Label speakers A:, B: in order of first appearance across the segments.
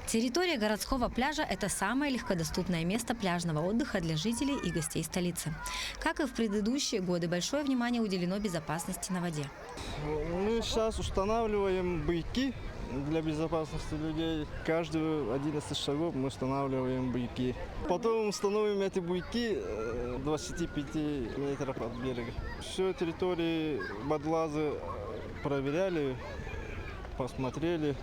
A: Территория городского пляжа – это самое легкодоступное место пляжного отдыха для жителей и гостей столицы. Как и в предыдущие годы, большое внимание уделено безопасности на воде.
B: Мы сейчас устанавливаем буйки для безопасности людей. Каждые 11 шагов мы устанавливаем буйки. Потом установим эти буйки 25 метров от берега. Все территории Бадлазы проверяли, посмотрели.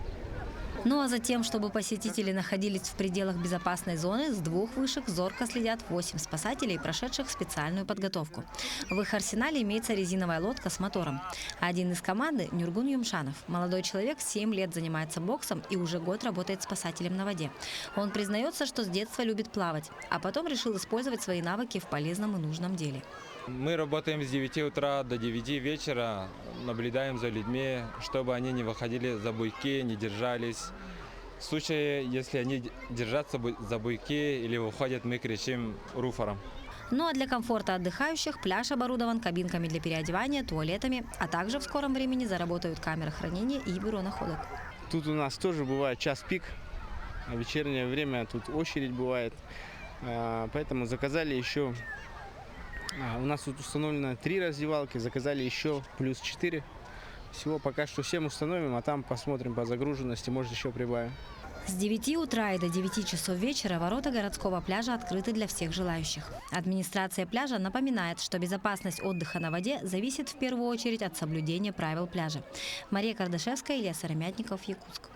A: Ну а затем, чтобы посетители находились в пределах безопасной зоны, с двух вышек зорко следят 8 спасателей, прошедших специальную подготовку. В их арсенале имеется резиновая лодка с мотором. Один из команды – Нюргун Юмшанов. Молодой человек 7 лет занимается боксом и уже год работает спасателем на воде. Он признается, что с детства любит плавать, а потом решил использовать свои навыки в полезном и нужном деле.
C: Мы работаем с 9 утра до 9 вечера, наблюдаем за людьми, чтобы они не выходили за буйки, не держались. В случае, если они держатся за буйки или выходят, мы кричим руфором.
A: Ну а для комфорта отдыхающих пляж оборудован кабинками для переодевания, туалетами, а также в скором времени заработают камеры хранения и бюро находок.
D: Тут у нас тоже бывает час пик, а в вечернее время тут очередь бывает, поэтому заказали еще. У нас тут установлено 3 раздевалки, заказали еще плюс 4. Всего пока что 7 установим, а там посмотрим по загруженности, может еще прибавим.
A: С 9 утра и до 9 часов вечера ворота городского пляжа открыты для всех желающих. Администрация пляжа напоминает, что безопасность отдыха на воде зависит в первую очередь от соблюдения правил пляжа. Мария Кардашевская, Илья Сыромятников, Якутск.